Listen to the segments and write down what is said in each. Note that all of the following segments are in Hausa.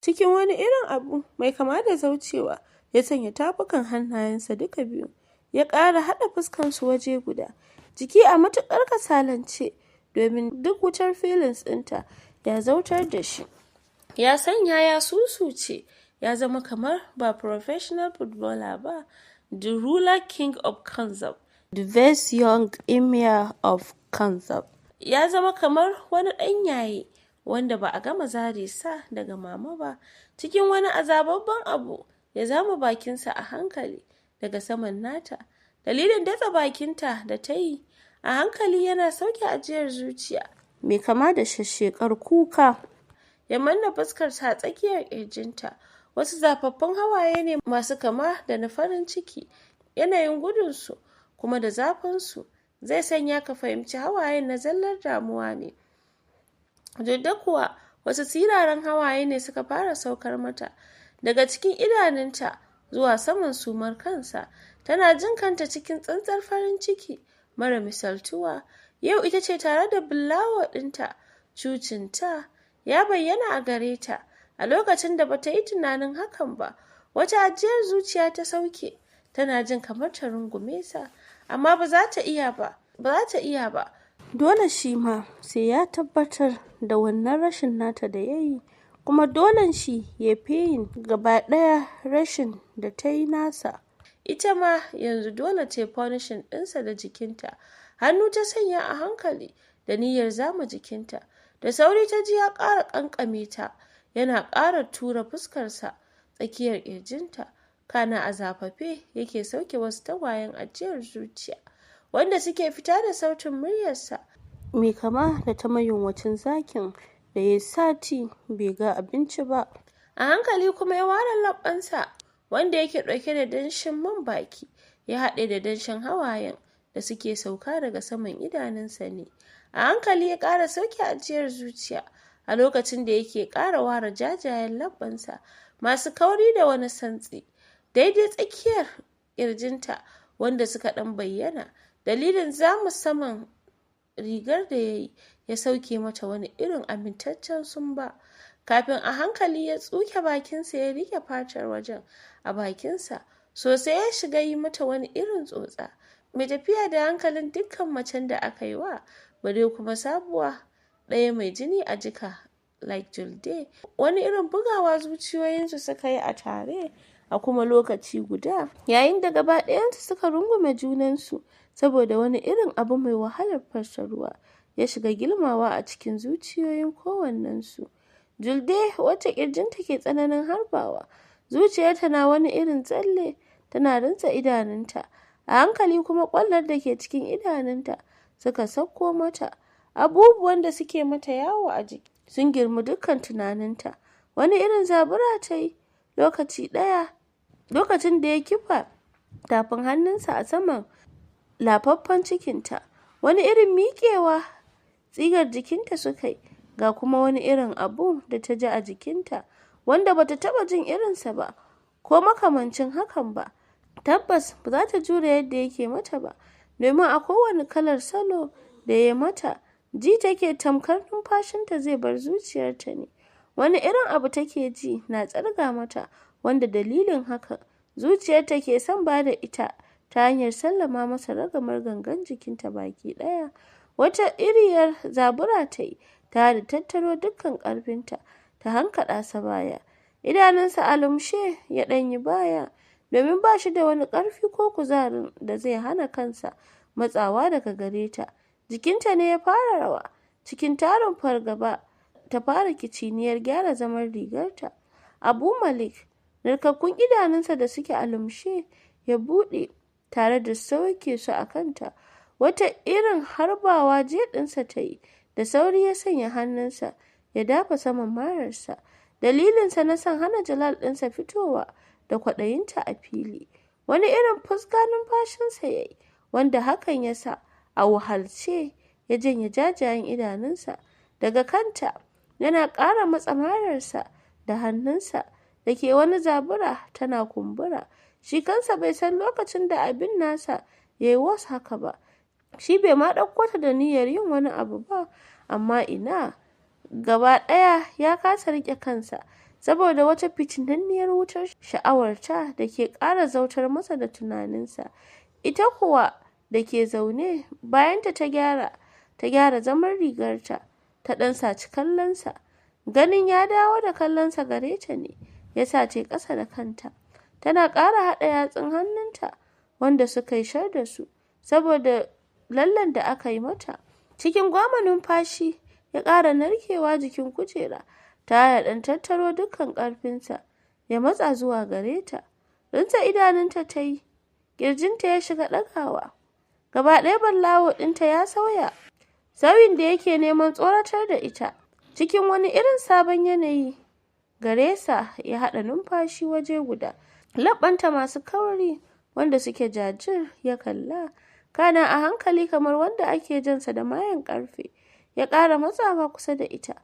cikin wani irin abu mai kama da zaucewa. Ya sanya tafukan hannayensa duka biyu, ya ƙara haɗa fuskansu waje guda, jiki a matuƙar kasalance domin duk wutar feelings ɗinta ya zautar da shi. Ya sanya ya susuce, ya zama kamar ba professional footballer ba, the ruler king of Kanzab, the best young emir of Kanzab. Ya zama kamar wani ɗan yaye wanda ba a gama zare sa daga mama ba. Cikin wani azababban abu ya zama bakinsa a hankali daga saman nata. Dalilin datsa bakinta da ta yi a hankali yana sauke ajiyar zuciya mai kama da shashshekar kuka. Ya manna fuskarsa a tsakiyar ƙirjinta. Wasu zafaffun hawaye ne masu kama da na farin ciki. Yanayin gudunsu kuma da zafinsu zai sanya ka fahimci hawayen na zallar damuwa ne. Duk da kuwa wasu siraran hawaye ne suka fara saukar mata daga cikin idanunta zuwa saman sumar kansa. Tana jin kanta cikin tsantsar farin ciki mara misaltuwa. Yau ita ce tare da billawa ɗinta. Cucinta ya bayyana a gare ta a lokacin da bata yi tunanin hakan ba. Wata ajiyar zuciya ta sauke, tana jin kamar ta rungume sa, amma ba za ta iya ba. Dole shi ma sai ya tabbatar da wannan rashin nata da ya yi, kuma dolen shi ya feyin gaba ɗaya rashin da ta yi nasa. Ita ma yanzu dole ta punishing ɗinsa da jikinta. Hannu ta sanya a hankali da niyyar zama jikinta. Da sauri ta ji ya ƙara ƙanƙame ta, yana ƙara tura fuskarsa tsakiyar ƙirjinta. Kana a zafafe yake sauke wasu tagwayen ajiyar zuciya wanda suke fita da sautin muryarsa mai kama da ta mayunwacin zakin da ya sati bai ga abinci ba. A hankali kuma ya ware labbansa wanda yake ɗauke da danshin man baki, ya haɗe da danshin hawayen da suke sauka daga saman idanunsa ne. A hankali ya ƙara sauke ajiyar zuciya a lokacin da yake ƙara ware jajayen labbansa masu kauri da wani santsi daidai tsakiyar ƙirjinta wanda suka ɗan bayyana. Dalilin zamu saman rigar da ya yi ya sauke mata wani irin amintaccen sumba, kafin a hankali ya tsuke bakinsa ya rike fatar wajen a bakinsa sosai, ya shiga yi mata wani irin tsotsa mai tafiya da hankalin dukkan macen da aka yi wa, bare kuma sabuwa ɗaya mai jini a jika like Julde. Wani irin bugawa zuciyoyinsu suka yi a tare a kuma lokaci guda, yayin da gaba ɗayansu suka rungume junansu saboda wani irin abu mai wahalar fassarwa ya shiga gilmawa a cikin zuciyoyin kowannensu. Julde wacce ƙirjinta ke tsananin harbawa, zuciyarta na wani irin tsalle, tana rintsa idanunta a hankali kuma ƙwallar da ke cikin idanunta suka sauko mata. Abubuwan da suke mata yawo a jiki sun girmi dukkan tunaninta. Wani irin zabura ta yi lokacin da ya kifa tafin hannunsa a saman lafaffen cikinta. Wani irin miƙewa tsigar jikinta suka yi, ga kuma wani irin abu da ta ji a jikinta wanda bata taba jin irinsa ba ko makamancin hakan ba. Tabbas ba za ta jure yadda yake mata ba, domin a kowane kalar salo da ya mata ji take tamkar numfashinta zai bar zuciyarta ne. Wani irin abu take ji na tsarga mata, wanda dalilin haka zuciyarta ke son ba da ita ta hanyar sallama masa ragamar gangan jikinta baki ɗaya. Wata iriyar zabura ta yi ta da tattaro dukkan ƙarfinta ta hankaɗa sa baya. Idanunsa a lumshe ya ɗanyi baya domin ba shi da wani ƙarfi ko kuzarin da zai hana kansa matsawa daga gare ta. Jikinta ne ya fara rawa. Cikin tarin fargaba ta fara kiciniyar gyara zaman rigarta. Abu Malik narkakkun idanunsa da suke a lumshe ya buɗe tare da sauke su a kanta. Wata irin harbawa jeɗinsa ta yi, da sauri ya sanya hannunsa ya dafa saman mararsa. Dalilinsa na son hana Jalal ɗinsa fitowa da kwaɗayinta a fili. Wani irin fuska numfashinsa ya yi, wanda hakan ya sa a wahalce ya janye jajayen idanunsa daga kanta, yana ƙara matsa mararsa da hannunsa da ke wani zabura tana kumbura. Shi kansa bai san lokacin da abin nasa ya yi wasu haka ba. Shi bai ma ɗauko ta da niyyar yin wani abu ba, amma ina, gaba ɗaya ya kasa riƙe kansa saboda wata fitinanniyar wutar sha'awarta da ke ƙara zautar masa da tunaninsa. Ita kuwa da ke zaune bayanta ta gyara zaman rigarta, ta ɗan saci kallonsa. Ganin ya dawo da kallonsa gare ta ne ya sa ta ƙasa da kanta, tana ƙara haɗa yatsun hannunta wanda suka yi shar da su saboda lallen da aka yi mata. Cikin gwama numfashi ya ƙara narkewa jikin kujera, ta ɗan tattaro dukkan ƙarfinsa ya matsa zuwa gare ta. Rinsa idanunta ta yi, ƙirjinta ya shiga ɗagawa. Gaba ɗaya ballawo ɗinta ya sauya, sauyin da yake neman tsoratar da ita. Cikin wani irin sabon yanayi gare sa ya haɗa numfashi waje guda. Laɓɓanta masu kauri wanda suke jajir ya kalla, kana a hankali kamar wanda ake jansa da mayan ƙarfe ya ƙara matsawa kusa da ita.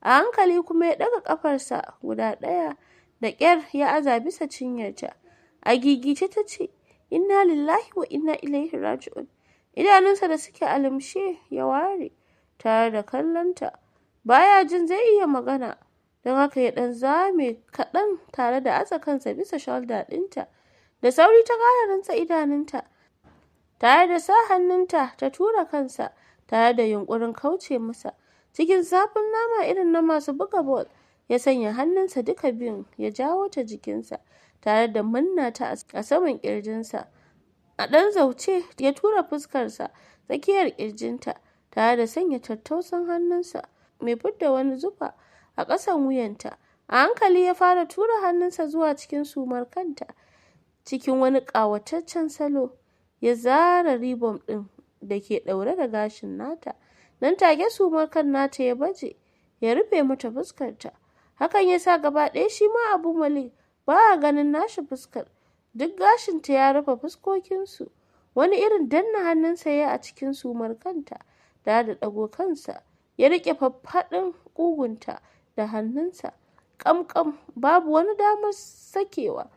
A hankali kuma ya ɗaga ƙafarsa guda ɗaya da ƙyar ya aza bisa cinyarta. A gigice ta ce, "Inna lillahi wa inna ilaihi raji'un." Idanunsa da suke alimshe ya ware tare da kallonta. Baya jin zai iya magana, don haka ya ɗan zame kaɗan tare da aza kansa bisa shoulder ɗinta. Da sauri ta ƙara rantsa idanunta tare da sa hannunta ta tura kansa tare da yunƙurin kauce masa. Cikin zafin nama irin na masu buga ball ya sanya hannunsa duka biyun ya jawo ta jikinsa tare da manna ta a saman ƙirjinsa. A ɗan zauce ya tura fuskarsa tsakiyar ƙirjinta tare da sanya tattausan hannunsa mai fidda wani zufa a ƙasan wuyanta. A hankali ya fara tura hannunsa zuwa cikin sumar kanta. Cikin wani ƙawataccen salo ya zara ribom ɗin da ke ɗaure da gashin nata. Nan take sumar kan nata ya baje ya rufe mata fuskarta. Hakan ya sa gaba ɗaya shi ma Abu Malik ba a ganin nashi fuskar. Duk gashinta ya rufe fuskokinsu. Wani irin danna hannunsa ya a cikin sumar kanta da ɗago kansa ya riƙe faffaɗin ƙugunta da hannunsa. Ƙamƙam babu wani damar sakewa.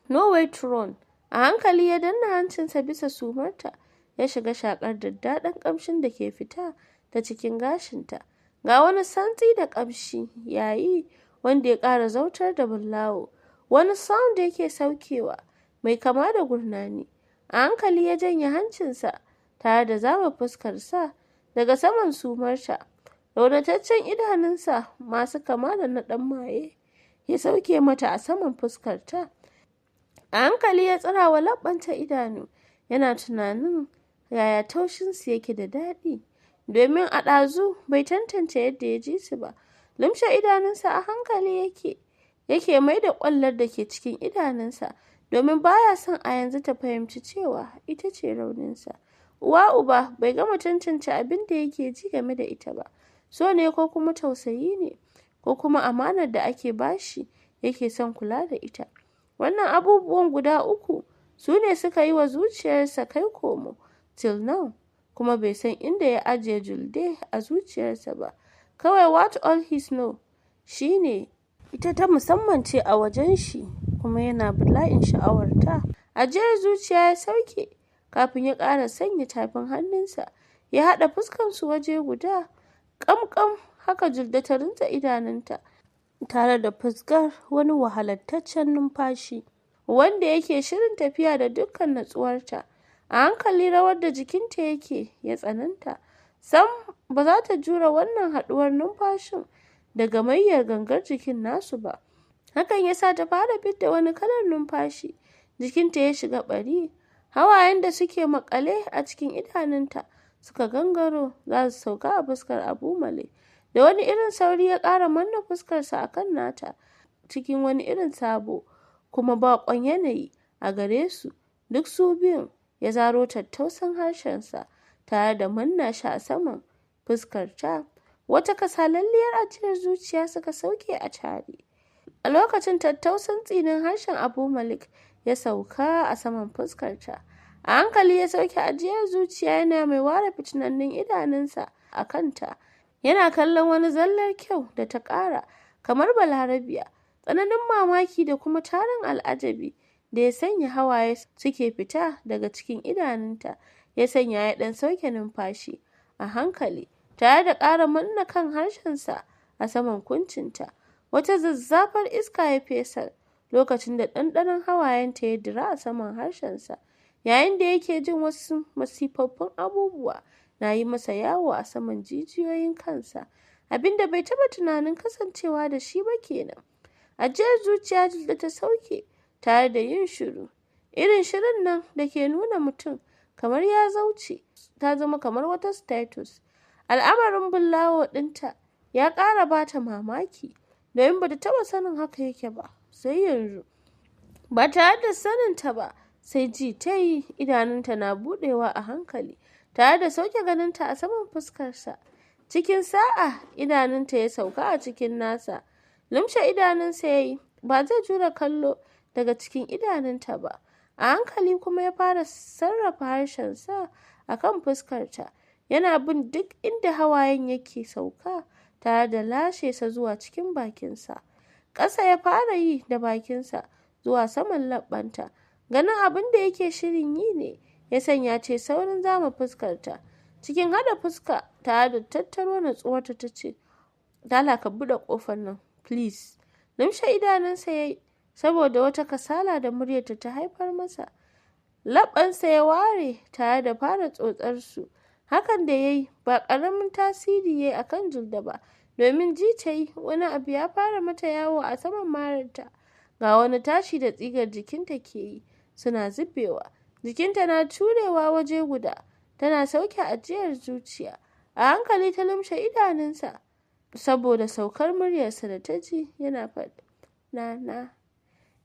No way to run. A hankali ya danna hancinsa bisa sumarta ya shiga shakar daddaɗan ƙamshin da ke fita ta cikin gashinta. Ga wani santsi da ƙamshi yayi wanda ya ƙara zautar da bullawo. Wani sound da yake saukewa mai kama da gurnani. A hankali ya janye hancinsa tare da zama fuskarsa daga saman sumarta. Raunataccen idanunsa masu kama da na ɗan maye ya sauke mata a saman fuskarta. A hankali ya tsira wa labbanta idanu, yana tunanin yaya taushinsu yake da daɗi, domin a ɗazu bai tantance yadda ya ji su ba. Lumshe idanunsa a hankali yake mai da ƙwallar da ke cikin idanunsa, domin baya son a yanzu ta fahimci cewa ita ce rauninsa. Uwa uba bai gama tantance abin da yake ji game da ita ba. So ne ko kuma tausayi ne, ko kuma amanar da ake bashi yake son kula da ita. Wannan abubuwan guda uku su ne suka yi wa zuciyarsa kai komo till now, kuma bai san inda ya ajiye Julde a zuciyarsa ba. Kawai what all he know shine ita ta musamman ce a wajen shi, kuma yana bala'in sha'awarta. Ajiyar zuciya ya sauke kafin ya ƙara sanya tafin hannunsa ya haɗa fuskansu waje guda. Ƙamƙam haka Julde ta rinsa idanunta tare da fuskar wani wahalattaccen numfashi wanda yake shirin tafiya da dukkan natsuwarta. A hankali rawar da jikinta yake ya tsananta. Sam ba za ta jure wannan haɗuwar numfashin da gamayyar gangar jikin nasu ba. Hakan ya sa ta fara fidda wani kalar numfashi. Jikinta ya shiga ɓari. Hawayen da suke makale a cikin idanunta suka gangaro za su sauka a fuskar Abu Malik. Da wani irin sauri ya ƙara manna fuskarsa a kan nata cikin wani irin sabo kuma baƙon yanayi a gare su. Duk su biyun ya zaro tattausan harshensa tare da manna shi a saman fuskarta. Wata kasalalliyar ajiyar zuciya suka sauke a tare. A lokacin tattausan tsinin harshen Abu Malik ya sauka a saman fuskarta. A hankali ya sauke ajiyar zuciya yana mai ware fitinannun idanunsa a kanta. Yana kallon wani zallar kyau da ta ƙara kamar balarabiya. Tsananin mamaki da kuma tarin al'ajabi da ya sanya hawaye suke fita daga cikin idanunta ya sanya ya ɗan sauke numfashi a hankali tare da ƙara manna kan harshensa a saman kuncinta. wata zazzafar iska ya fesar lokacin da ɗanɗanon hawayenta ya dira a saman harshensa, yayin da yake jin wasu masifaffun abubuwa na yi masa yawo a saman jijiyoyin kansa, abinda bai taɓa tunanin kasancewa da shi ba kenan. Ajiyar zuciya da ta sauke tare da yin shiru, irin shirin nan da ke nuna mutum kamar ya zauce, ta zama kamar wata status. Al'amarin Bullawo ɗinta ya ƙara bata mamaki, domin bata taɓa sanin haka yake ba sai yanzu. Ba tare da saninta ba, sai ji ta yi idanunta na buɗewa a hankali, tare da sauke ganinta a saman fuskarsa. Cikin sa'a idanunta ya sauka a cikin nasa. Lumshe idanunsa ya yi, ba zai jure kallo daga cikin idanunta ba. A hankali kuma ya fara sarrafa harshensa a kan fuskarta, yana bin duk inda hawayen yake sauka, tare da lashe sa zuwa cikin bakinsa. Ƙasa ya fara yi da bakinsa zuwa saman leɓɓanta. Ganin abin da yake shirin yi ne ya sanya ce saurin zama fuskarta. Cikin haɗa fuska tare da tattaro natsuwarta ta ce, "Dala ka buɗe ƙofar nan, please." Lumshe idanunsa ya yi saboda wata kasala da muryarta ta haifar masa. Leɓɓansa ya ware tare da fara tsotsar su. Hakan da ya yi ba ƙaramin tasiri ya yi a kan Julda ba, domin ji ta yi wani abu ya fara mata yawo a saman mararta. Ga wani tashi da tsigar jikinta ke yi suna zubewa. Jikinta na turewa waje guda, tana sauke ajiyar zuciya. A hankali ta lumshe idanunsa saboda saukar muryarsa da ta ji yana faɗi, "Na."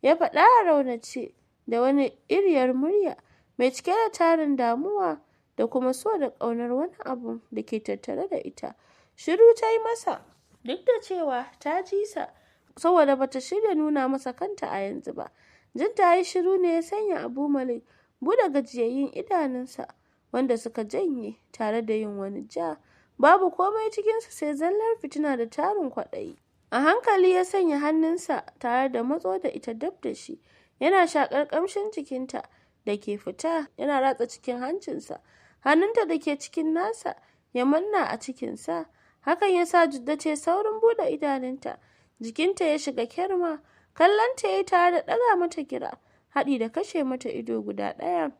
Ya faɗa a raunace da wani iriyar murya mai cike da tarin damuwa da kuma so da ƙaunar wani abu da ke tattare da ita. Shiru ta yi masa, duk da cewa ta ji sa, saboda bata shirya nuna masa kanta a yanzu ba. Jin ta yi shiru ne ya sanya Abu Malik buɗe gajiyayyun idanunsa, wanda suka janye tare da yin wani ja. Babu komai cikinsa sai zallar fitina da tarin kwaɗayi. A hankali ya sanya hannunsa tare da matso da ita dab da shi, yana shaƙar ƙamshin jikinta da ke fita, yana ratsa cikin hancinsa. Hannunta da ke cikin nasa ya manna a cikinsa. Hakan ya sa Jidda ce saurin buɗe idanunta. Jikinta ya shiga kyarma, kallonta ya yi tare da ɗaga mata gira, haɗi da kashe mata ido guda ɗaya.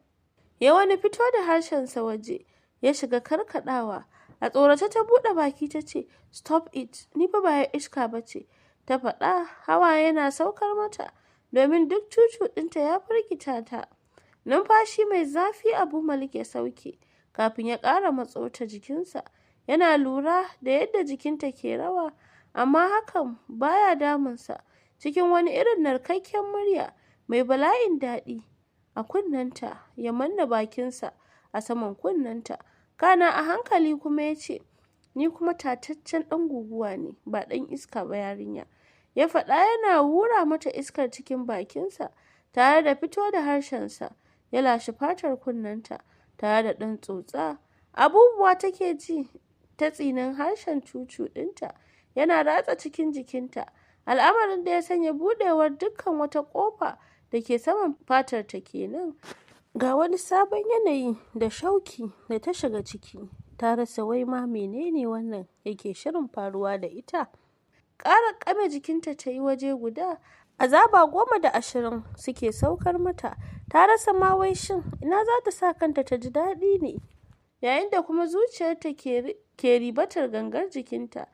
Ya wani fito da harshensa waje, ya shiga karkaɗawa. A tsorace ta buɗe baki ta ce, "Stop it, ni fa ba iska ba ce," ta faɗa. Hawa yana saukar mata, domin duk cucu ɗinta ya firgita ta. Numfashi mai zafi Abu Malik ya sauke, kafin ya ƙara matso ta jikinsa. Yana lura da yadda jikinta ke rawa, amma hakan baya damunsa. Cikin wani irin narkakken murya mai bala'in daɗi a kunnenta, ya manna bakinsa a saman kunnenta. Kana a hankali kuma ya ce, "Ni kuma tataccen ɗan guguwa ne, ba ɗan iska ba yarinya," ya faɗa yana hura mata iskar cikin bakinsa, tare da fito da harshensa ya lashe fatar kunnenta tare da ɗan tsotsa. Abubuwa take ji ta tsinin harshen cucu ɗinta yana ratsa cikin jikinta, al'amarin da ya sanya buɗewar dukkan wata ƙofa da ke saman fatar ta kenan. Ga wani sabon yanayi da shauki da ta shiga ciki, ta rasa wai ma menene wannan yake shirin faruwa da ita. Ƙara ƙame jikinta ta yi waje guda, azaba 10 suke saukar mata. Ta rasa ma wai shin ina za ta sa kanta ta ji daɗi ne, yayin da kuma zuciyarta ke ribatar gangar jikinta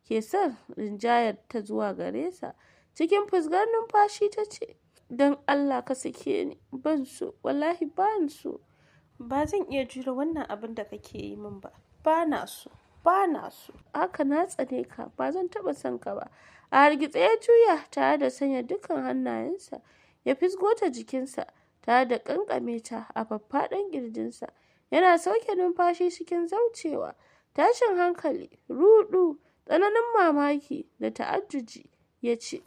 ke son rinjayar ta zuwa gare sa. Cikin fusgar numfashi ta ce, "Don Allah ka sake ni, ban so, wallahi ban so. Ba zan iya jure wannan abin da kake yi min ba. Ba na so. Haka na tsane ka, ba zan taɓa son ka ba." A hargitse ya juya tare da sanya dukkan hannayensa ya fisgo ta jikinsa, tare da ƙanƙame ta a faffaɗan ƙirjinsa. Yana sauke numfashi cikin zaucewa, tashin hankali, ruɗu, tsananin mamaki da ta'ajjuji ya ce,